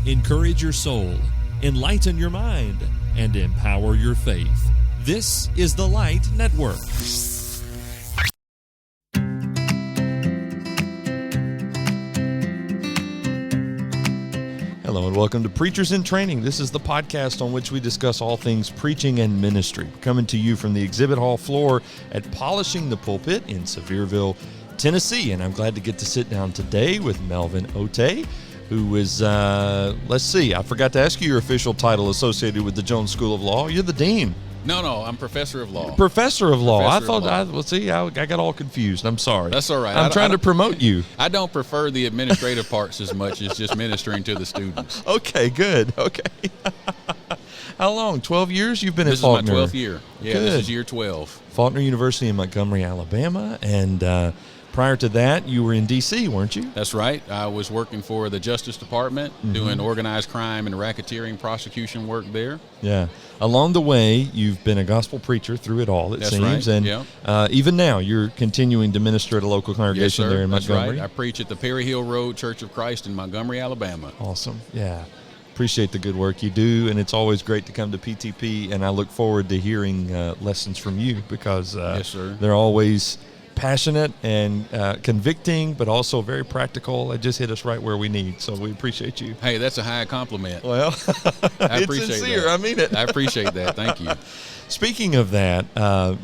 encourage your soul, enlighten your mind, and empower your faith. This is the Light Network. Hello and welcome to Preachers in Training. This is the podcast on which we discuss all things preaching and ministry. Coming to you from the exhibit hall floor at Polishing the Pulpit in Sevierville, Tennessee. And I'm glad to get to sit down today with Melvin Otey, who is, let's see, I forgot to ask you your official title associated with the Jones School of Law. You're the dean. No, I'm professor of law. Professor of law. Professor I got all confused. I'm sorry. That's all right. I'm trying to promote you. I don't prefer the administrative parts as much as just ministering to the students. Okay, good. Okay. How long? 12 years you've been at Faulkner? This is my 12th year. Yeah, Good. This is year 12. Faulkner University in Montgomery, Alabama. And prior to that, you were in D.C., weren't you? That's right. I was working for the Justice Department, doing organized crime and racketeering prosecution work there. Yeah. Along the way, you've been a gospel preacher through it all, it seems. Right. And yeah. Even now, you're continuing to minister at a local congregation there in Montgomery. That's right. I preach at the Perry Hill Road Church of Christ in Montgomery, Alabama. Awesome. Yeah. Appreciate the good work you do, and it's always great to come to PTP, and I look forward to hearing lessons from you because yes, sir. They're always passionate and convicting, but also very practical. It just hit us right where we need, so we appreciate you. Hey, that's a high compliment. Well, I it's appreciate sincere. that. I mean it. I appreciate that. Thank you. Speaking of that,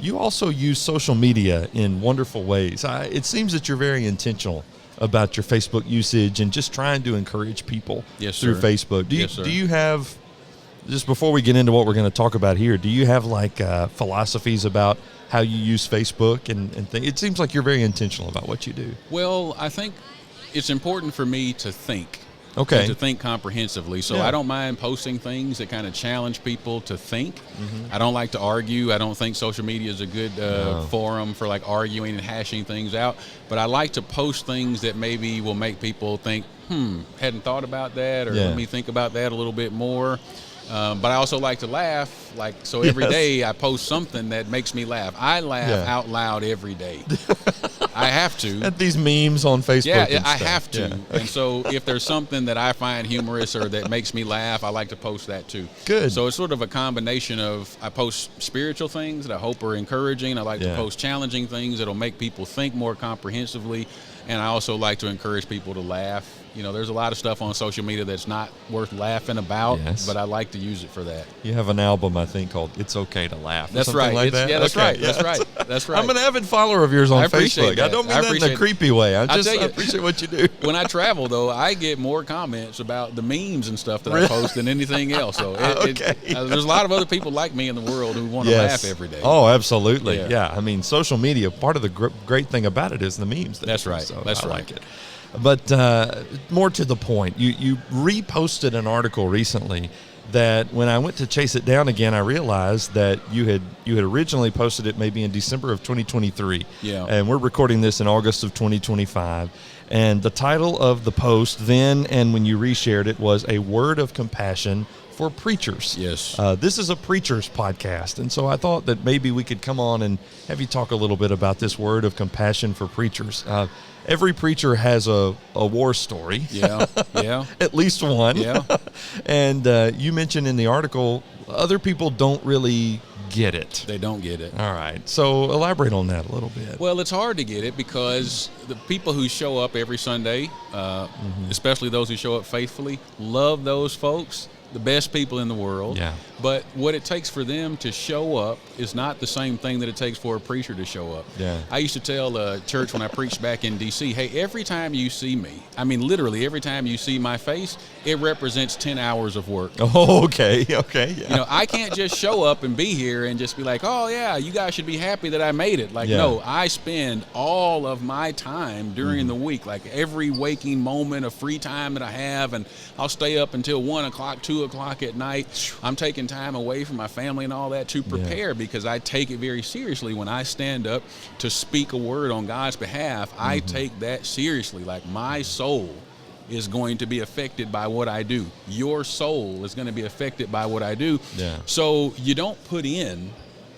you also use social media in wonderful ways. It seems that you're very intentional about your Facebook usage and just trying to encourage people through Facebook. Do you have, just before we get into what we're going to talk about here, do you have like philosophies about how you use Facebook and things? It seems like you're very intentional about what you do. Well, I think it's important for me to think. Okay. And to think comprehensively. So I don't mind posting things that kind of challenge people to think. I don't like to argue. I don't think social media is a good forum for like arguing and hashing things out. But I like to post things that maybe will make people think, hadn't thought about that, or let me think about that a little bit more. But I also like to laugh. So every day I post something that makes me laugh. I laugh out loud every day. I have to. At these memes on Facebook. Yeah, I have to. Yeah. And so if there's something that I find humorous or that makes me laugh, I like to post that too. Good. So it's sort of a combination of, I post spiritual things that I hope are encouraging. I like to post challenging things that'll make people think more comprehensively. And I also like to encourage people to laugh. You know, there's a lot of stuff on social media that's not worth laughing about, but I like to use it for that. You have an album, I think, called "It's Okay to Laugh." That's right. Like that? Yeah, that's right. That's right. That's right. I'm an avid follower of yours on Facebook. That. I don't mean that in a creepy way. I appreciate what you do. When I travel, though, I get more comments about the memes and stuff that I post than anything else. So there's a lot of other people like me in the world who want to laugh every day. Oh, absolutely. Yeah. I mean, social media, part of the great thing about it is the memes. That's right. So that's I right. like it. But more to the point, you reposted an article recently that when I went to chase it down again, I realized that you had originally posted it maybe in December of 2023. Yeah. And we're recording this in August of 2025. And the title of the post then and when you reshared it was "A Word of Compassion for Preachers." Yes. This is a preacher's podcast, and so I thought that maybe we could come on and have you talk a little bit about this word of compassion for preachers. Every preacher has a war story. Yeah. At least one. Yeah. And you mentioned in the article, other people don't really get it. They don't get it. All right. So elaborate on that a little bit. Well, it's hard to get it because the people who show up every Sunday, especially those who show up faithfully, love those folks. The best people in the world. Yeah. But what it takes for them to show up is not the same thing that it takes for a preacher to show up. Yeah. I used to tell a church when I preached back in D.C., hey, every time you see me, I mean literally every time you see my face, it represents 10 hours of work. Oh, okay. Yeah. You know, I can't just show up and be here and just be like, oh, yeah, you guys should be happy that I made it. No, I spend all of my time during the week, like every waking moment of free time that I have, and I'll stay up until 1 o'clock, 2 o'clock at night. I'm taking time away from my family and all that to prepare because I take it very seriously. When I stand up to speak a word on God's behalf, I take that seriously. Like my soul is going to be affected by what I do. Your soul is going to be affected by what I do. Yeah. So you don't put in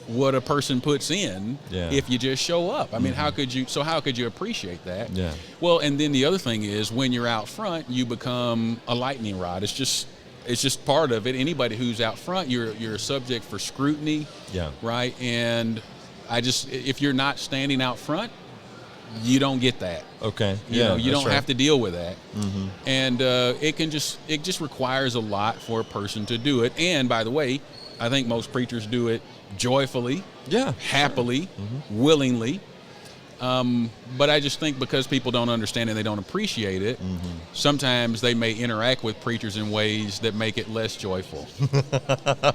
what a person puts in if you just show up. I mean, how could you appreciate that? Yeah. Well, and then the other thing is when you're out front, you become a lightning rod. It's just part of it. Anybody who's out front, you're a subject for scrutiny. Yeah. Right. And if you're not standing out front, you don't get that. Okay. You know, you don't have to deal with that. Mm-hmm. And it just requires a lot for a person to do it. And by the way, I think most preachers do it joyfully, happily, willingly. But I just think because people don't understand and they don't appreciate it, sometimes they may interact with preachers in ways that make it less joyful.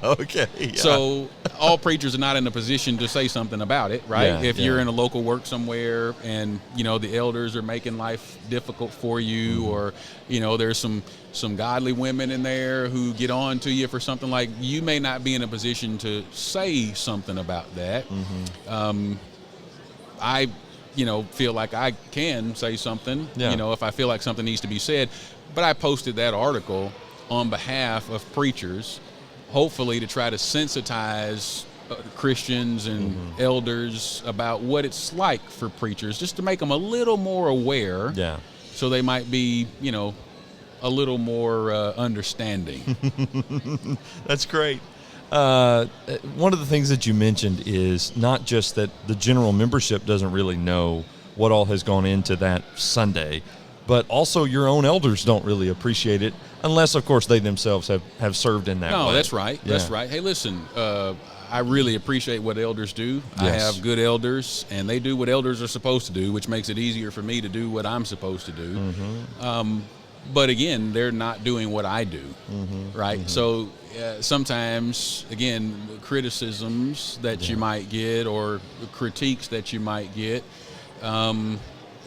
Okay. Yeah. So all preachers are not in a position to say something about it, right? Yeah, if you're in a local work somewhere and, the elders are making life difficult for you, or, there's some godly women in there who get on to you for something, like, you may not be in a position to say something about that. I feel like I can say something, if I feel like something needs to be said. But I posted that article on behalf of preachers, hopefully to try to sensitize Christians and elders about what it's like for preachers, just to make them a little more aware. Yeah. So they might be, a little more understanding. That's great. One of the things that you mentioned is not just that the general membership doesn't really know what all has gone into that Sunday, but also your own elders don't really appreciate it unless, of course, they themselves have served in that way. No, that's right. Yeah. That's right. Hey, listen, I really appreciate what elders do. Yes. I have good elders, and they do what elders are supposed to do, which makes it easier for me to do what I'm supposed to do. But again, they're not doing what I do, right? So sometimes, again, criticisms that you might get or critiques that you might get,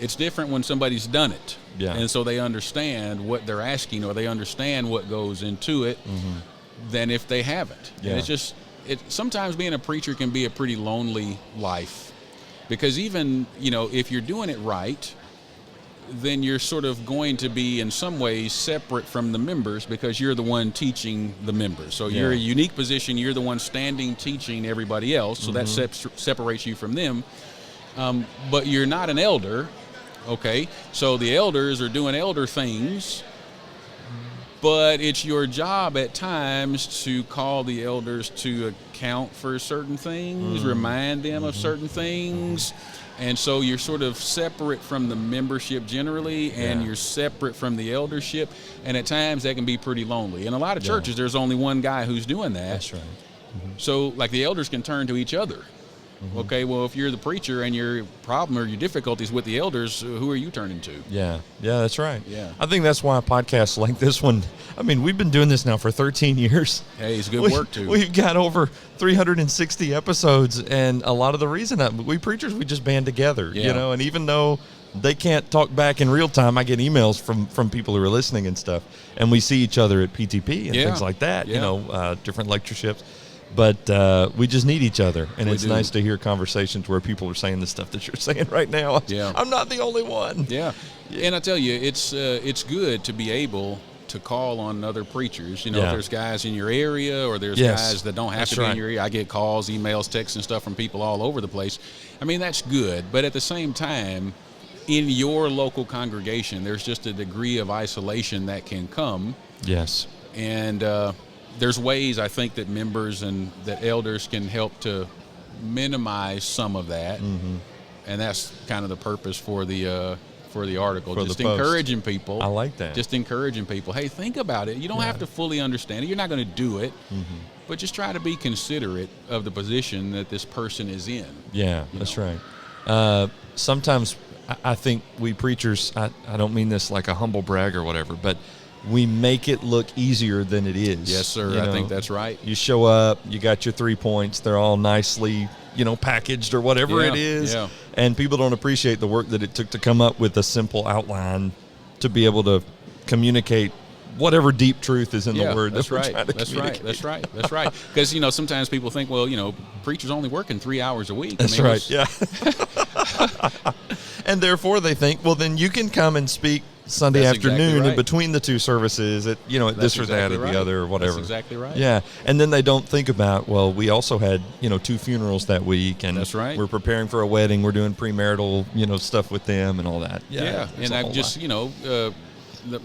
it's different when somebody's done it. Yeah. And so they understand what they're asking, or they understand what goes into it, than if they haven't. Yeah. And sometimes being a preacher can be a pretty lonely life, because even, if you're doing it right, then you're sort of going to be in some ways separate from the members, because you're the one teaching the members. So you're a unique position. You're the one standing teaching everybody else. So that separates you from them. But you're not an elder. Okay. So the elders are doing elder things, but it's your job at times to call the elders to account for certain things, remind them of certain things. And so you're sort of separate from the membership generally, and you're separate from the eldership. And at times that can be pretty lonely. In a lot of churches, there's only one guy who's doing that. That's right. So like the elders can turn to each other. Okay, well, if you're the preacher and your problem or your difficulties with the elders, who are you turning to? Yeah, that's right. Yeah, I think that's why podcasts like this one, I mean, we've been doing this now for 13 years. Hey, it's good work, too. We've got over 360 episodes, and a lot of the reason that we preachers, we just band together, and even though they can't talk back in real time, I get emails from people who are listening and stuff, and we see each other at PTP and things like that, different lectureships. But we just need each other, and it's nice to hear conversations where people are saying the stuff that you're saying right now. Yeah. I'm not the only one. Yeah. And I tell you, it's good to be able to call on other preachers. If there's guys in your area, or there's guys that don't have to be in your area. I get calls, emails, texts, and stuff from people all over the place. I mean, that's good. But at the same time, in your local congregation, there's just a degree of isolation that can come. Yes. And there's ways, I think, that members and that elders can help to minimize some of that, and that's kind of the purpose for the article. Just encouraging people. I like that. Just encouraging people. Hey, think about it. You don't have to fully understand it. You're not going to do it, but just try to be considerate of the position that this person is in. Yeah, that's right. Sometimes I think we preachers, I don't mean this like a humble brag or whatever, but we make it look easier than it is. Yes, sir. I think that's right. You show up, you got your 3 points. They're all nicely, packaged or whatever it is. Yeah. And people don't appreciate the work that it took to come up with a simple outline to be able to communicate whatever deep truth is in the word. That's right. That's right. Because, sometimes people think, well, preachers only working 3 hours a week. That's right. Yeah. And therefore they think, well, then you can come and speak Sunday That's afternoon exactly right. in between the two services at, this or that or the other or whatever. That's exactly right. Yeah. And then they don't think about, well, we also had, 2 funerals that week. And that's right. We're preparing for a wedding. We're doing premarital, stuff with them and all that. Yeah. And I've just,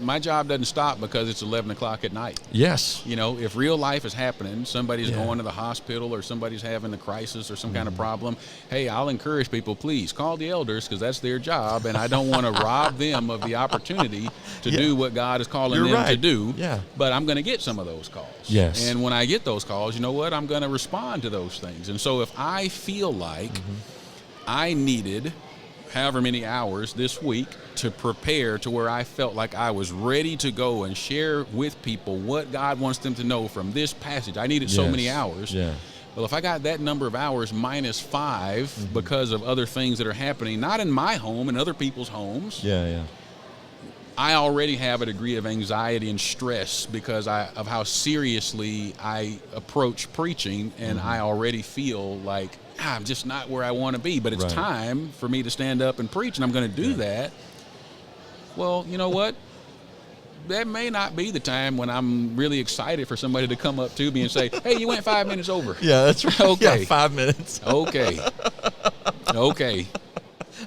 my job doesn't stop because it's 11 o'clock at night. Yes. If real life is happening, somebody's going to the hospital or somebody's having a crisis or some kind of problem, hey, I'll encourage people, please call the elders because that's their job, and I don't want to rob them of the opportunity to do what God is calling them to do. Yeah. But I'm going to get some of those calls. Yes. And when I get those calls, you know what? I'm going to respond to those things. And so if I feel like I needed however many hours this week to prepare to where I felt like I was ready to go and share with people what God wants them to know from this passage. I needed so many hours. Yeah. Well, if I got that number of hours minus 5 because of other things that are happening, not in my home, in other people's homes. I already have a degree of anxiety and stress because of how seriously I approach preaching, and I already feel like I'm just not where I want to be, but it's time for me to stand up and preach, and I'm going to do that. Well, you know what? That may not be the time when I'm really excited for somebody to come up to me and say, hey, you went 5 minutes over. Yeah, that's right. Okay. Yeah, 5 minutes. Okay.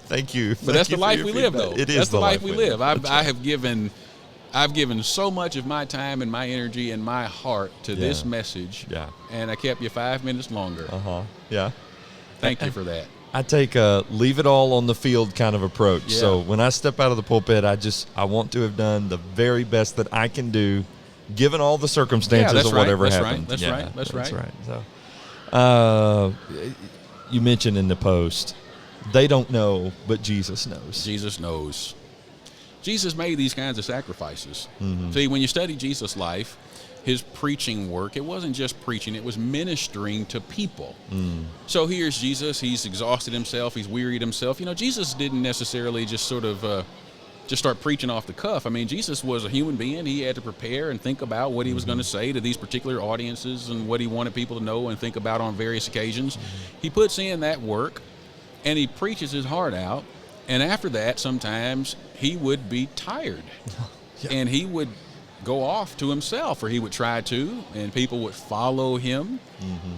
Thank you. But that's the life we live, though. It is that's the life we live. I've given so much of my time and my energy and my heart to this message, and I kept you 5 minutes longer. Yeah. Thank you for that. I take a leave it all on the field kind of approach. Yeah. So when I step out of the pulpit, I want to have done the very best that I can do, given all the circumstances of whatever happened. That's right. So, you mentioned in the post, they don't know, but Jesus knows. Jesus knows. Jesus made these kinds of sacrifices. See, when you study Jesus' life, his preaching work, it wasn't just preaching, it was ministering to people. So here's Jesus, he's exhausted himself, he's wearied himself. Jesus didn't necessarily just sort of just start preaching off the cuff. I mean, Jesus was a human being. He had to prepare and think about what he was going to say to these particular audiences and what he wanted people to know and think about on various occasions. He puts in that work, and he preaches his heart out. And after that, sometimes he would be tired. And he would go off to himself, or he would try to, and people would follow him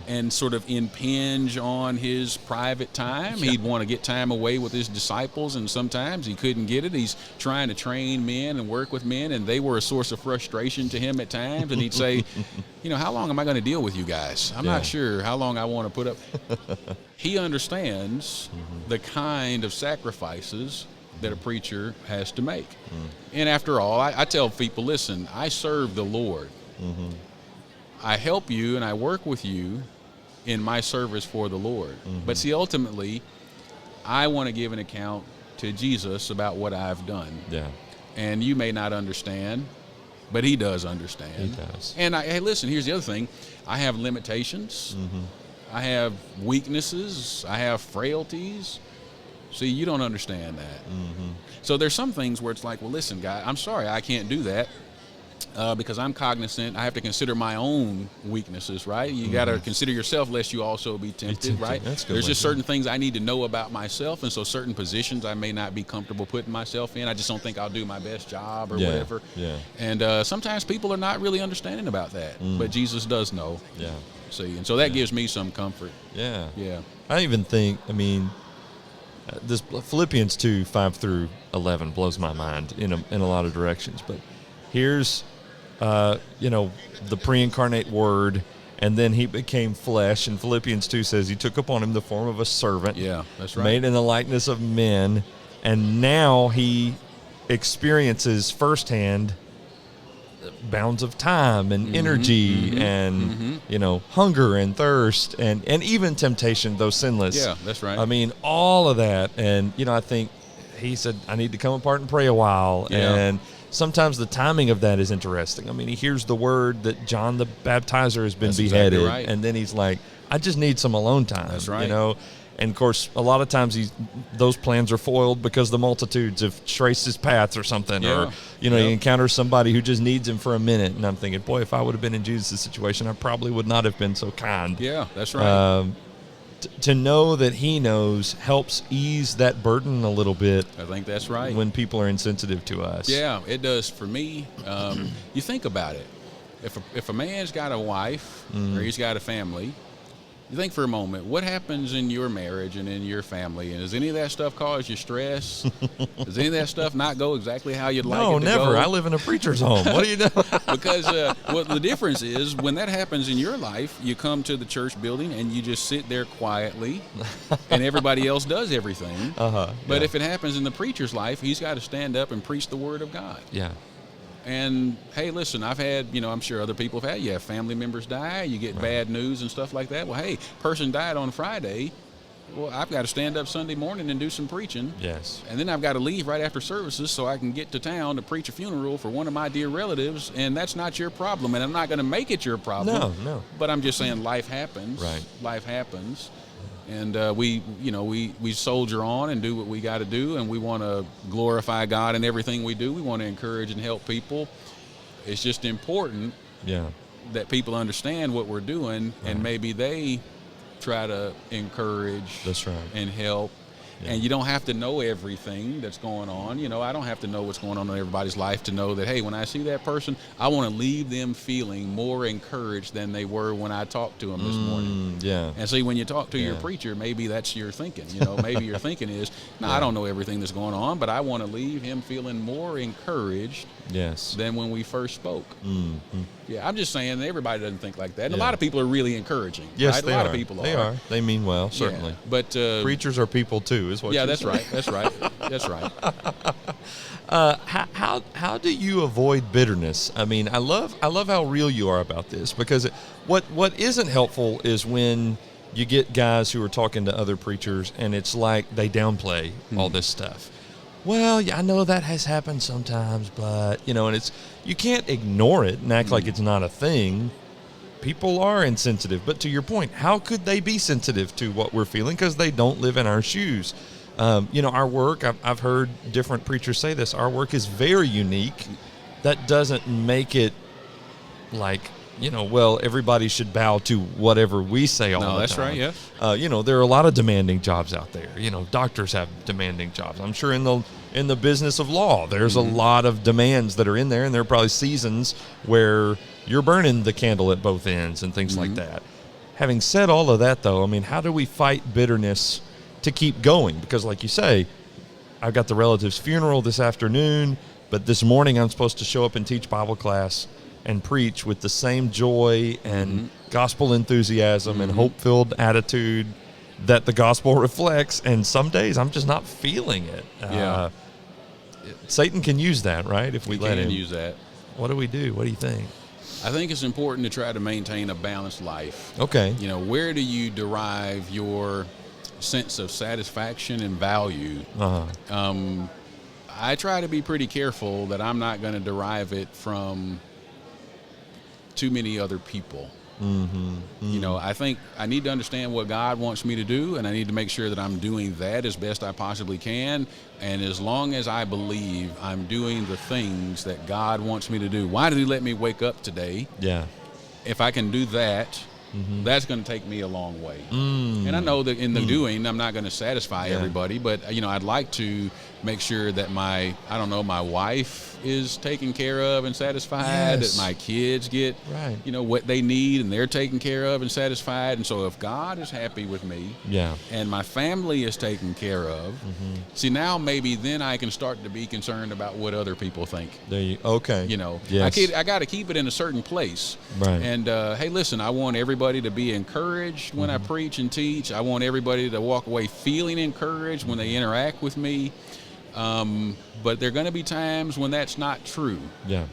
and sort of impinge on his private time. He'd want to get time away with his disciples, and sometimes he couldn't get it. He's trying to train men and work with men, and they were a source of frustration to him at times. And he'd say, how long am I going to deal with you guys? I'm not sure how long I want to put up. He understands the kind of sacrifices that a preacher has to make. And after all, I tell people, listen, I serve the Lord. I help you and I work with you in my service for the Lord. But see, ultimately, I want to give an account to Jesus about what I've done. Yeah. And you may not understand, but he does understand. He does. And hey, listen, here's the other thing. I have limitations. I have weaknesses. I have frailties. See, you don't understand that. So there's some things where it's like, well, listen, guy, I'm sorry, I can't do that because I'm cognizant. I have to consider my own weaknesses, right? You got to consider yourself lest you also be tempted, right? That's good. There's just certain things I need to know about myself, and so certain positions I may not be comfortable putting myself in. I just don't think I'll do my best job or whatever. Yeah. And sometimes people are not really understanding about that, but Jesus does know. Yeah. See, and so that gives me some comfort. Yeah. Yeah. I even think, this Philippians 2, 5 through 11 blows my mind in a lot of directions. But here's, the pre-incarnate Word, and then he became flesh. And Philippians 2 says he took upon him the form of a servant. Yeah, that's right. Made in the likeness of men. And now he experiences firsthand bounds of time and energy and hunger and thirst and even temptation, though sinless. Yeah, that's right. All of that. And I think he said, I need to come apart and pray a while. And sometimes the timing of that is interesting. He hears the word that John the Baptizer has been beheaded, exactly right. And then he's like, I just need some alone time. That's right. And, of course, a lot of times those plans are foiled because the multitudes have traced his paths or something. Yeah. Or, he encounters somebody who just needs him for a minute. And I'm thinking, boy, if I would have been in Jesus' situation, I probably would not have been so kind. Yeah, that's right. to know that he knows helps ease that burden a little bit. I think that's right. When people are insensitive to us. Yeah, it does for me. You think about it. If a man's got a wife or he's got a family, you think for a moment, what happens in your marriage and in your family? And does any of that stuff cause you stress? Does any of that stuff not go exactly how you'd like it to go? No, never. I live in a preacher's home. What do you know? Because the difference is when that happens in your life, you come to the church building and you just sit there quietly and everybody else does everything. But if it happens in the preacher's life, he's got to stand up and preach the word of God. Yeah. And, hey, listen, I've had, I'm sure other people have had, you have family members die, you get bad news and stuff like that. Well, hey, person died on Friday. Well, I've got to stand up Sunday morning and do some preaching. Yes. And then I've got to leave right after services so I can get to town to preach a funeral for one of my dear relatives, and that's not your problem. And I'm not going to make it your problem. No. But I'm just saying life happens. Right. Life happens. And we soldier on and do what we got to do, and we want to glorify God in everything we do. We want to encourage and help people. It's just important that people understand what we're doing, and maybe they try to encourage and help. Yeah. And you don't have to know everything that's going on. I don't have to know what's going on in everybody's life to know that, hey, when I see that person, I want to leave them feeling more encouraged than they were when I talked to them this morning. Yeah. And see, when you talk to your preacher, maybe that's your thinking. Maybe your thinking is, I don't know everything that's going on, but I want to leave him feeling more encouraged than when we first spoke. Mm-hmm. Yeah, I'm just saying everybody doesn't think like that. And a lot of people are really encouraging. Yes, right? they A lot are. of people They are. They mean well, certainly. But preachers are people too, is what you're that's saying. right. That's right. That's right. How do you avoid bitterness? I mean, I love how real you are about this, because what isn't helpful is when you get guys who are talking to other preachers and it's like they downplay all this stuff. Well, yeah, I know that has happened sometimes, but and it's, you can't ignore it and act like it's not a thing. People are insensitive, but to your point, how could they be sensitive to what we're feeling? Because they don't live in our shoes. Our work, I've heard different preachers say this, our work is very unique. That doesn't make it like, everybody should bow to whatever we say all the time. No, that's right, yes. There are a lot of demanding jobs out there. Doctors have demanding jobs. I'm sure in the business of law, there's a lot of demands that are in there, and there are probably seasons where you're burning the candle at both ends and things like that. Having said all of that, though, I mean, how do we fight bitterness to keep going? Because like you say, I've got the relative's funeral this afternoon, but this morning I'm supposed to show up and teach Bible class and preach with the same joy and gospel enthusiasm and hope-filled attitude that the gospel reflects, and some days I'm just not feeling it. Satan can use that, right? If we let him. He can use that. What do we do? What do you think? I think it's important to try to maintain a balanced life. Okay. Where do you derive your sense of satisfaction and value? I try to be pretty careful that I'm not going to derive it from too many other people. I think I need to understand what God wants me to do, and I need to make sure that I'm doing that as best I possibly can. And as long as I believe I'm doing the things that God wants me to do, why did he let me wake up today? Yeah. If I can do that, that's going to take me a long way. And I know that in the doing, I'm not going to satisfy everybody, but I'd like to make sure that my wife is taken care of and satisfied, that my kids get what they need and they're taken care of and satisfied. And so if God is happy with me and my family is taken care of, see, now maybe then I can start to be concerned about what other people think. I got to keep it in a certain place. Right. And hey, listen, I want everybody to be encouraged when I preach and teach. I want everybody to walk away feeling encouraged when they interact with me. But there are going to be times when that's not true. Yeah.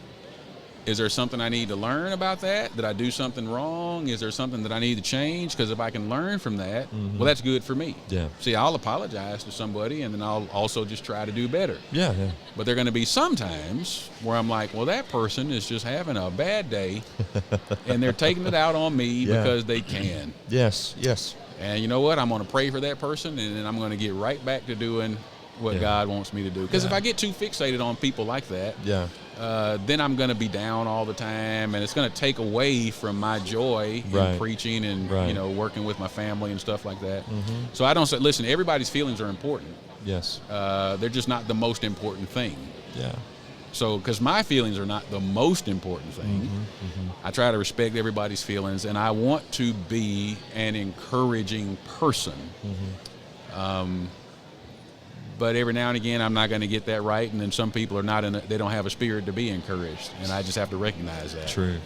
Is there something I need to learn about that? Did I do something wrong? Is there something that I need to change? Because if I can learn from that, well, that's good for me. Yeah. See, I'll apologize to somebody, and then I'll also just try to do better. Yeah. But there are going to be some times where I'm like, well, that person is just having a bad day, and they're taking it out on me because they can. Yes. And you know what? I'm going to pray for that person, and then I'm going to get right back to doing what God wants me to do. Because if I get too fixated on people like that, then I'm going to be down all the time, and it's going to take away from my joy in preaching and working with my family and stuff like that. So I don't say, listen, everybody's feelings are important. Yes. They're just not the most important thing. Yeah. So, because my feelings are not the most important thing, I try to respect everybody's feelings, and I want to be an encouraging person. But every now and again, I'm not going to get that right, and then some people are not they don't have a spirit to be encouraged, and I just have to recognize that. True.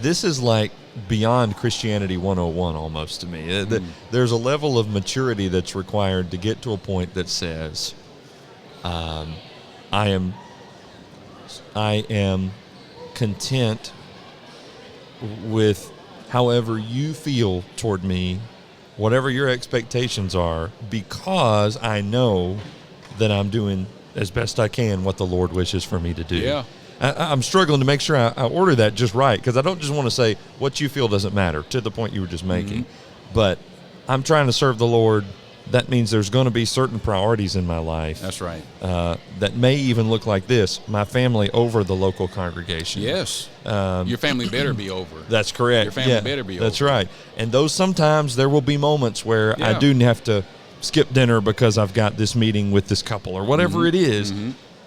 This is like beyond Christianity 101 almost to me. There's a level of maturity that's required to get to a point that says, I am content with however you feel toward me, whatever your expectations are, because I know that I'm doing as best I can what the Lord wishes for me to do. Yeah. I'm struggling to make sure I order that just right, because I don't just want to say what you feel doesn't matter, to the point you were just making. But I'm trying to serve the Lord. That means there's going to be certain priorities in my life. That's right. That may even look like this: my family over the local congregation. Yes. Your family better be over. That's correct. Your family better be over. That's right. And those sometimes there will be moments where I do have to skip dinner because I've got this meeting with this couple or whatever it is.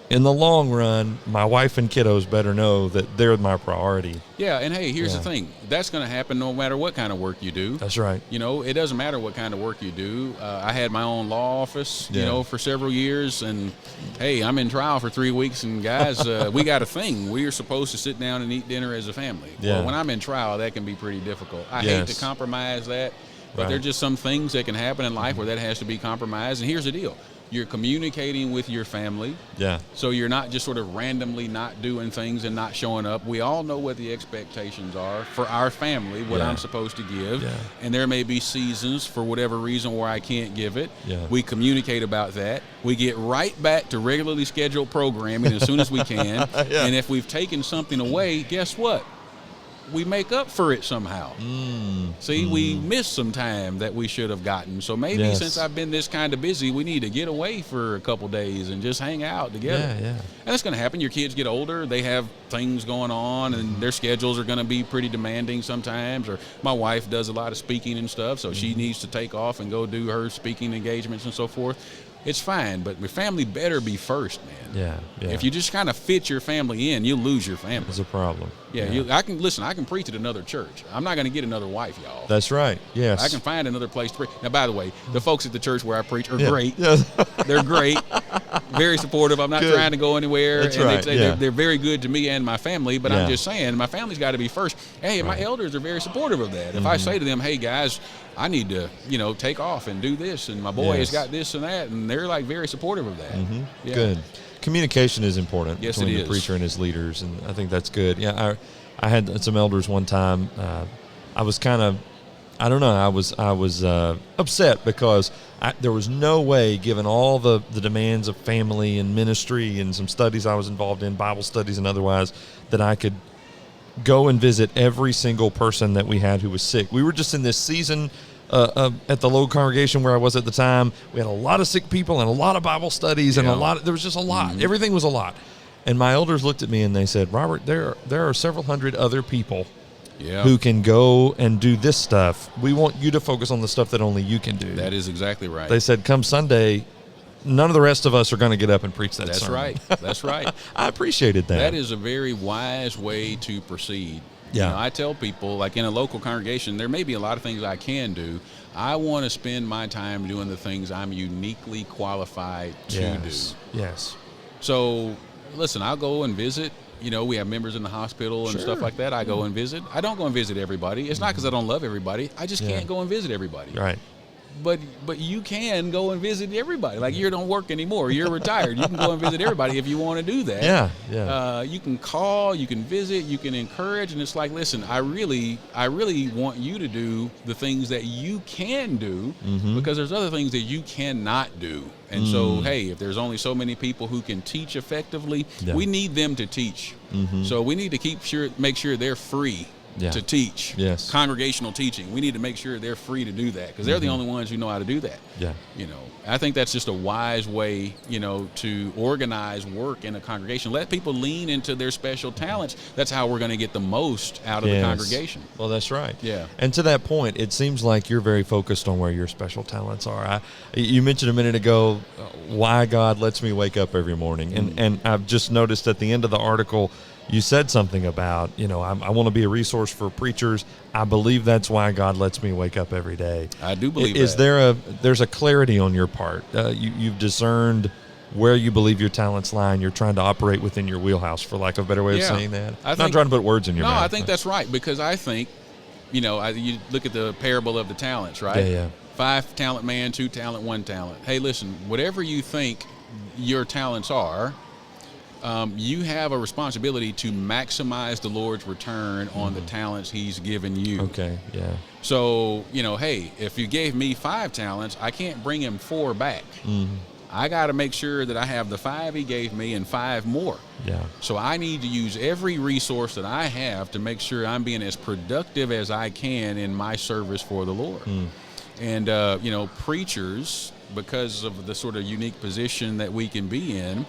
In the long run, my wife and kiddos better know that they're my priority. Yeah, and hey, here's the thing. That's going to happen no matter what kind of work you do. That's right. You know, it doesn't matter what kind of work you do. I had my own law office, you know, for several years, and hey, I'm in trial for 3 weeks, and guys, we got a thing. We are supposed to sit down and eat dinner as a family. Yeah. Well, when I'm in trial, that can be pretty difficult. I hate to compromise that, but there are just some things that can happen in life where that has to be compromised, and here's the deal. You're communicating with your family. Yeah. So you're not just sort of randomly not doing things and not showing up. We all know what the expectations are for our family, what I'm supposed to give. Yeah. And there may be seasons for whatever reason where I can't give it. Yeah. We communicate about that. We get right back to regularly scheduled programming as soon as we can. And if we've taken something away, guess what? We make up for it somehow. See, we miss some time that we should have gotten. So maybe since I've been this kind of busy, we need to get away for a couple days and just hang out together. And that's going to happen. Your kids get older. They have things going on, and their schedules are going to be pretty demanding sometimes. Or my wife does a lot of speaking and stuff, so she needs to take off and go do her speaking engagements and so forth. It's fine, but your family better be first, man. Yeah. If you just kind of fit your family in, you'll lose your family. It's a problem. I can preach at another church. I'm not going to get another wife, y'all. That's right. Yes. I can find another place to preach. Now, by the way, the folks at the church where I preach are great. They're great. Very supportive. I'm not trying to go anywhere. That's right. They're very good to me and my family, but I'm just saying my family's got to be first. Hey, my elders are very supportive of that. If I say to them, hey, guys, I need to, take off and do this, and my boy has got this and that, and they're like very supportive of that. Good. Communication is important between the is. Preacher and his leaders, and I think that's good. Yeah, I had some elders one time. I was kind of, I don't know, I was upset because there was no way, given all the demands of family and ministry and some studies I was involved in, Bible studies and otherwise, that I could go and visit every single person that we had who was sick. We were just in this season at the local congregation where I was at the time. We had a lot of sick people and a lot of Bible studies and there was just a lot. Everything was a lot. And my elders looked at me and they said, Robert, there are several hundred other people who can go and do this stuff. We want you to focus on the stuff that only you can do. That is exactly right. They said, come Sunday, none of the rest of us are going to get up and preach that sermon. That's right. I appreciated that. That is a very wise way to proceed. Yeah. I tell people, like in a local congregation, there may be a lot of things I can do. I want to spend my time doing the things I'm uniquely qualified to do. Yes. So, listen, I'll go and visit. We have members in the hospital and stuff like that. I go and visit. I don't go and visit everybody. It's not because I don't love everybody. I just can't go and visit everybody. Right. But you can go and visit everybody. Like, you don't work anymore. You're retired. You can go and visit everybody if you want to do that. Yeah. You can call, you can visit, you can encourage, and it's like, listen, I really want you to do the things that you can do because there's other things that you cannot do. And so, hey, if there's only so many people who can teach effectively, we need them to teach. So we need to make sure they're free. to teach. Yes. Congregational teaching. We need to make sure they're free to do that because they're the only ones who know how to do that. Yeah. I think that's just a wise way, to organize work in a congregation. Let people lean into their special talents. That's how we're going to get the most out of the congregation. Well, that's right. Yeah. And to that point, it seems like you're very focused on where your special talents are. You mentioned a minute ago why God lets me wake up every morning. And I've just noticed at the end of the article, you said something about, I want to be a resource for preachers. I believe that's why God lets me wake up every day. I do believe Is that. There's a clarity on your part. You've discerned where you believe your talents lie, and you're trying to operate within your wheelhouse, for lack of a better way of saying that. Not trying to put words in your mouth. No, I think that's right, because I think, you look at the parable of the talents, right? Yeah. 5 talent man, 2 talent, 1 talent. Hey, listen, whatever you think your talents are, you have a responsibility to maximize the Lord's return on the talents he's given you. Okay, yeah. So, hey, if you gave me 5 talents, I can't bring him 4 back. I got to make sure that I have the 5 he gave me and 5 more. Yeah. So I need to use every resource that I have to make sure I'm being as productive as I can in my service for the Lord. And, preachers, because of the sort of unique position that we can be in,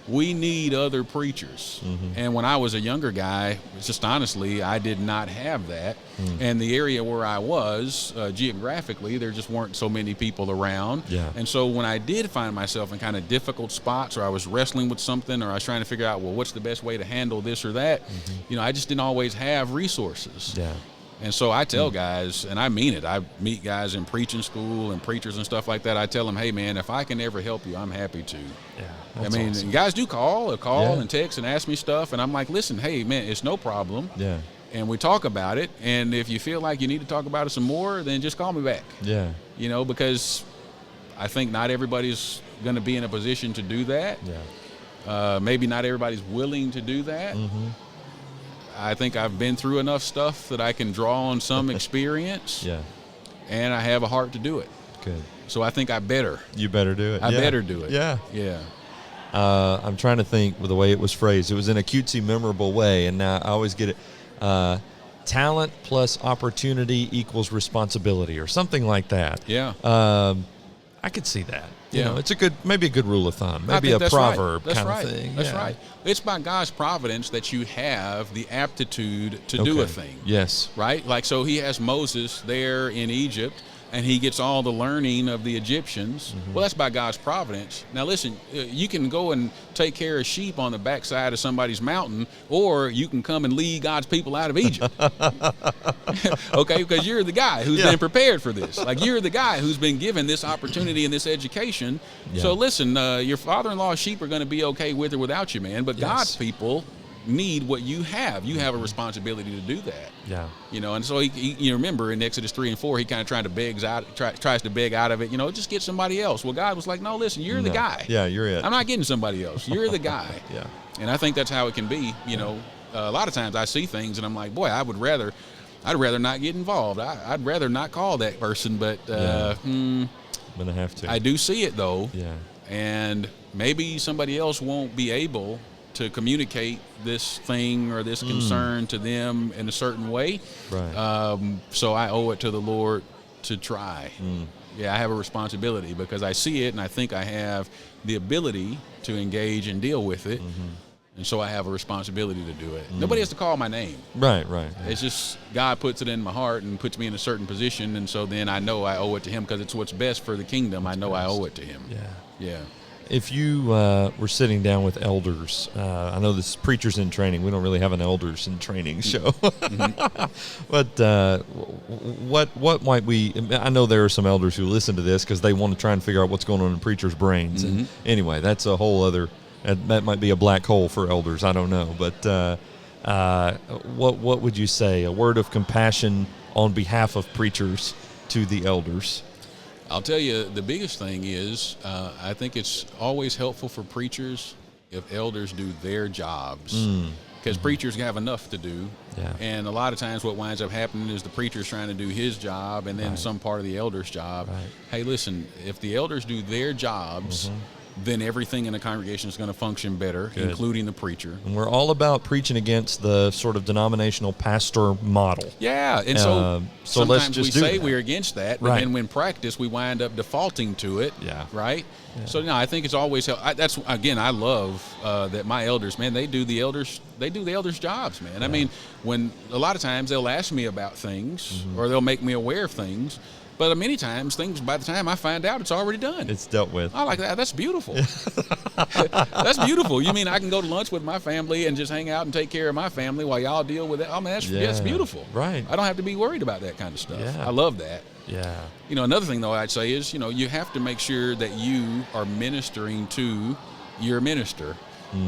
we need other preachers. And when I was a younger guy, just honestly, I did not have that. And the area where I was, geographically, there just weren't so many people around. Yeah. And so when I did find myself in kind of difficult spots, or I was wrestling with something, or I was trying to figure out, well, what's the best way to handle this or that, I just didn't always have resources. Yeah. And so I tell guys, and I mean it, I meet guys in preaching school and preachers and stuff like that. I tell them, hey, man, if I can ever help you, I'm happy to. Yeah, awesome. Guys do call and text and ask me stuff, and I'm like, listen, hey, man, it's no problem. Yeah. And we talk about it, and if you feel like you need to talk about it some more, then just call me back. Yeah. Because I think not everybody's going to be in a position to do that. Yeah. Maybe not everybody's willing to do that. I think I've been through enough stuff that I can draw on some experience. Yeah. And I have a heart to do it. Good. So I think I better. You better do it. I better do it. Yeah. Yeah. I'm trying to think with the way it was phrased. It was in a cutesy, memorable way, and now I always get it. Talent plus opportunity equals responsibility, or something like that. Yeah. I could see that. Yeah. It's maybe a good rule of thumb, maybe a proverb kind of thing. That's right. It's by God's providence that you have the aptitude to do a thing. Yes. Right? Like, so he has Moses there in Egypt, and he gets all the learning of the Egyptians. Well, that's by God's providence. Now, listen, you can go and take care of sheep on the backside of somebody's mountain, or you can come and lead God's people out of Egypt. Okay, because you're the guy who's been prepared for this. Like, you're the guy who's been given this opportunity and this education. Yeah. So, listen, your father-in-law's sheep are going to be okay with or without you, man, but God's people need what you have. You have a responsibility to do that. Yeah. And so you remember in Exodus 3 and 4, he kind of tries to beg out of it, just get somebody else. Well, God was like, no, listen, you're the guy. Yeah, you're it. I'm not getting somebody else. You're the guy. Yeah. And I think that's how it can be. A lot of times I see things and I'm like, boy, I'd rather not get involved. I'd rather not call that person, but I'm gonna have to. I do see it though. Yeah. And maybe somebody else won't be able to communicate this thing or this concern to them in a certain way. Right. So I owe it to the Lord to try. Yeah, I have a responsibility because I see it and I think I have the ability to engage and deal with it. And so I have a responsibility to do it. Nobody has to call my name. Right. It's just God puts it in my heart and puts me in a certain position, and so then I know I owe it to him because it's what's best for the kingdom. I know I owe it to him. Yeah. If you were sitting down with elders, I know this is Preachers in Training. We don't really have an Elders in Training show. But what might we – I know there are some elders who listen to this because they want to try and figure out what's going on in preachers' brains. And anyway, that's a whole other – that might be a black hole for elders. I don't know. But what would you say? A word of compassion on behalf of preachers to the elders? I'll tell you, the biggest thing is I think it's always helpful for preachers if elders do their jobs. Because preachers have enough to do. Yeah. And a lot of times what winds up happening is the preacher's trying to do his job and then some part of the elder's job. Right. Hey, listen, if the elders do their jobs, then everything in the congregation is going to function better, including the preacher. And we're all about preaching against the sort of denominational pastor model. Yeah, and so sometimes we say that. we're against that, but then when practice, we wind up defaulting to it, right? Yeah. So, I think it's always that's again, I love that my elders, man, they do the elders jobs, man. Yeah. I mean, when a lot of times they'll ask me about things or they'll make me aware of things. But many times, things, by the time I find out, it's already done. It's dealt with. I like that. That's beautiful. That's beautiful. You mean I can go to lunch with my family and just hang out and take care of my family while y'all deal with it? I mean, that's beautiful. Right. I don't have to be worried about that kind of stuff. Yeah. I love that. Yeah. Another thing, though, I'd say is, you have to make sure that you are ministering to your minister.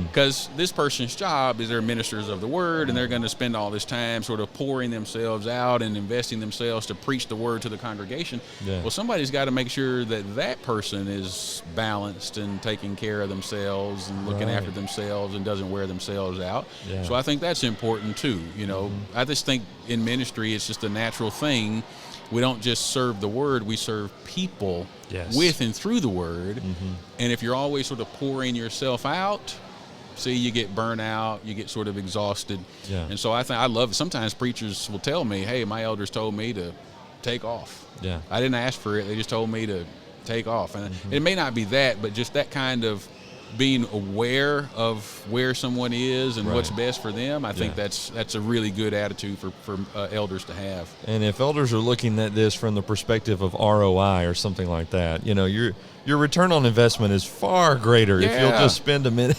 Because this person's job is they're ministers of the word, and they're going to spend all this time sort of pouring themselves out and investing themselves to preach the word to the congregation. Yeah. Well, somebody's got to make sure that that person is balanced and taking care of themselves and looking after themselves and doesn't wear themselves out. Yeah. So I think that's important too. I just think in ministry it's just a natural thing. We don't just serve the word, we serve people with and through the word. And if you're always sort of pouring yourself out, you get burnt out, you get sort of exhausted. Yeah. And so I love it. Sometimes preachers will tell me, hey, my elders told me to take off. Yeah. I didn't ask for it. They just told me to take off. And it may not be that, but just that kind of being aware of where someone is and what's best for them, I think that's a really good attitude for elders to have. And if elders are looking at this from the perspective of ROI or something like that, your return on investment is far greater if you'll just spend a minute,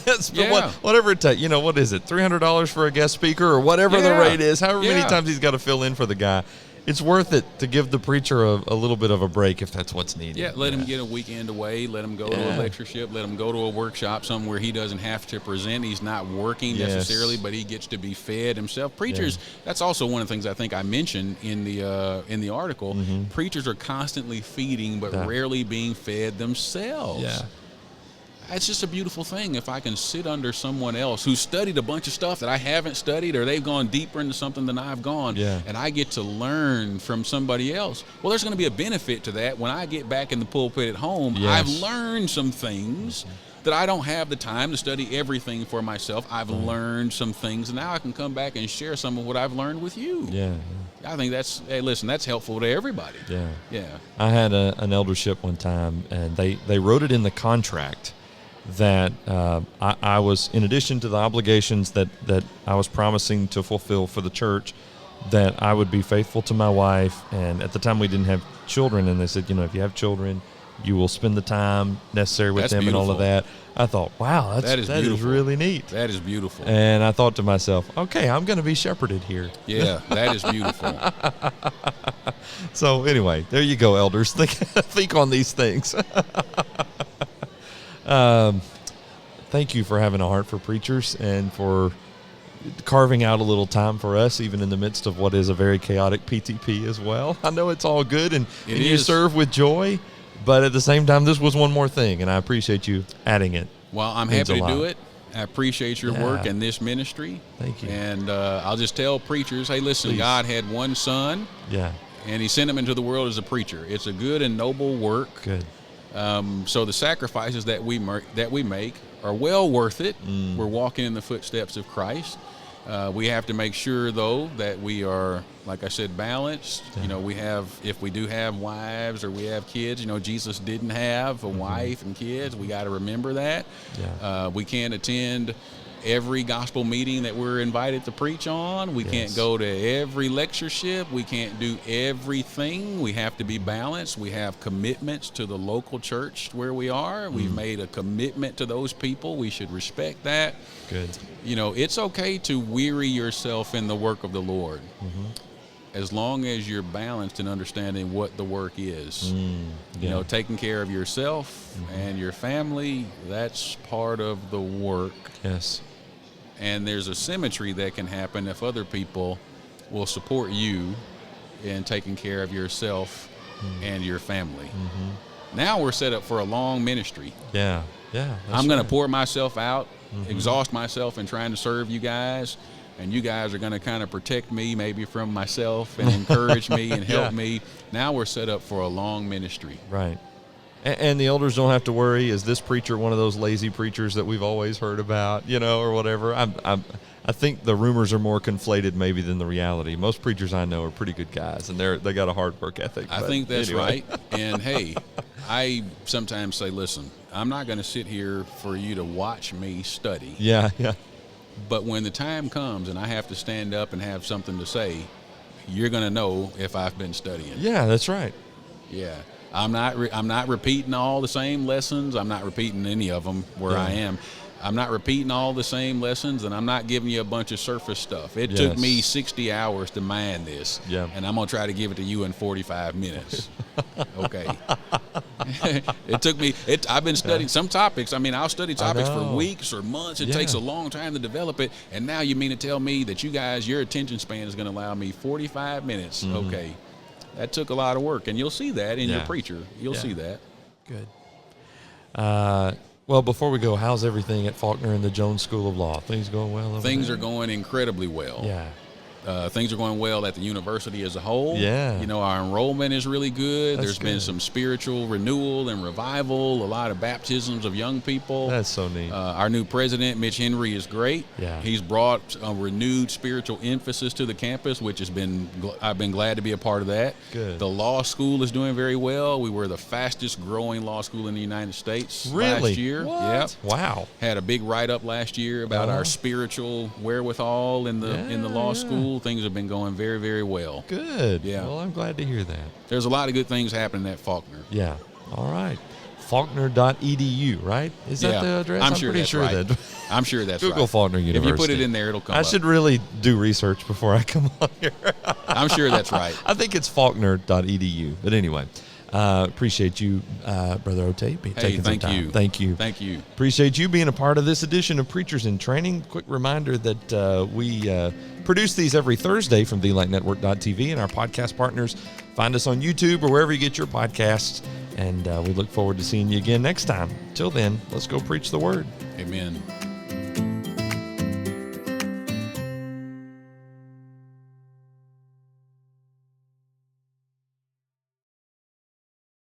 whatever it takes. What is it, $300 for a guest speaker or whatever the rate is, however many times he's got to fill in for the guy. It's worth it to give the preacher a little bit of a break if that's what's needed. Yeah, let him get a weekend away. Let him go to a lectureship. Let him go to a workshop somewhere he doesn't have to present. He's not working necessarily, but he gets to be fed himself. Preachers, that's also one of the things I think I mentioned in the article. Preachers are constantly feeding but rarely being fed themselves. Yeah. It's just a beautiful thing if I can sit under someone else who's studied a bunch of stuff that I haven't studied, or they've gone deeper into something than I've gone, and I get to learn from somebody else. Well, there's going to be a benefit to that when I get back in the pulpit at home. I've learned some things that I don't have the time to study everything for myself. I've learned some things, and now I can come back and share some of what I've learned with you. Yeah. I think that's helpful to everybody. Yeah. Yeah. I had an eldership one time, and they wrote it in the contract that I was, in addition to the obligations that I was promising to fulfill for the church, that I would be faithful to my wife. And at the time we didn't have children, and they said, if you have children, you will spend the time necessary with them and all of that. I thought, wow, that is really neat. That is beautiful. And I thought to myself, okay, I'm going to be shepherded here. Yeah, that is beautiful. So anyway, there you go, elders. Think on these things. Thank you for having a heart for preachers and for carving out a little time for us, even in the midst of what is a very chaotic PTP as well. I know it's all good and you serve with joy, but at the same time, this was one more thing, and I appreciate you adding it. Well, I'm happy to do it. I appreciate your work in this ministry. Thank you. And I'll just tell preachers, hey, listen, please. God had one son, and he sent him into the world as a preacher. It's a good and noble work. Good. So the sacrifices that we make are well worth it. We're walking in the footsteps of Christ. We have to make sure, though, that we are, like I said, balanced. If we do have wives or we have kids, Jesus didn't have a wife and kids. We got to remember that. Yeah. We can't attend every gospel meeting that we're invited to preach on. We can't go to every lectureship. We can't do everything. We have to be balanced. We have commitments to the local church where we are. We've made a commitment to those people. We should respect that. Good. It's okay to weary yourself in the work of the Lord. As long as you're balanced in understanding what the work is. Taking care of yourself and your family, that's part of the work. Yes. And there's a symmetry that can happen if other people will support you in taking care of yourself and your family. Now we're set up for a long ministry. Yeah. I'm going to pour myself out, exhaust myself in trying to serve you guys, and you guys are going to kind of protect me maybe from myself and encourage me and help me. Now we're set up for a long ministry. Right. And the elders don't have to worry, is this preacher one of those lazy preachers that we've always heard about, or whatever. I think the rumors are more conflated maybe than the reality. Most preachers I know are pretty good guys, and they got a hard work ethic. I think that's right. And hey, I sometimes say, listen, I'm not going to sit here for you to watch me study. Yeah. But when the time comes and I have to stand up and have something to say, you're going to know if I've been studying. Yeah, that's right. Yeah. I'm not repeating all the same lessons. I'm not repeating any of them where I am. I'm not repeating all the same lessons, and I'm not giving you a bunch of surface stuff. It took me 60 hours to mine this, and I'm going to try to give it to you in 45 minutes. Okay. It took me – I've been studying some topics. I mean, I'll study topics for weeks or months. It takes a long time to develop it, and now you mean to tell me that you guys, your attention span is going to allow me 45 minutes. Mm-hmm. Okay. That took a lot of work, and you'll see that in your preacher. You'll see that. Good. Well, before we go, how's everything at Faulkner and the Jones School of Law? Things going well over Things there? are going incredibly well. Yeah. Things are going well at the university as a whole. Yeah. Our enrollment is really good. That's There's been some spiritual renewal and revival, a lot of baptisms of young people. That's so neat. Our new president, Mitch Henry, is great. Yeah. He's brought a renewed spiritual emphasis to the campus, which I've been glad to be a part of that. Good. The law school is doing very well. We were the fastest growing law school in the United States last year. What? Yep. Wow. Had a big write-up last year about our spiritual wherewithal in the law school. Things have been going very, very well. Good. Yeah. Well, I'm glad to hear that. There's a lot of good things happening at Faulkner. Yeah. All right. Faulkner.edu, right? Is that the address? I'm pretty sure that. I'm sure that's Google right. Faulkner University. If you put it in there, it'll come up. I should really do research before I come on here. I'm sure that's right. I think it's Faulkner.edu. But anyway, appreciate you, Brother Otey, taking some time. Thank you. Thank you. Appreciate you being a part of this edition of Preachers in Training. Quick reminder that we produce these every Thursday from TheLightNetwork.tv, and our podcast partners find us on YouTube or wherever you get your podcasts. And we look forward to seeing you again next time. Till then, let's go preach the word. Amen.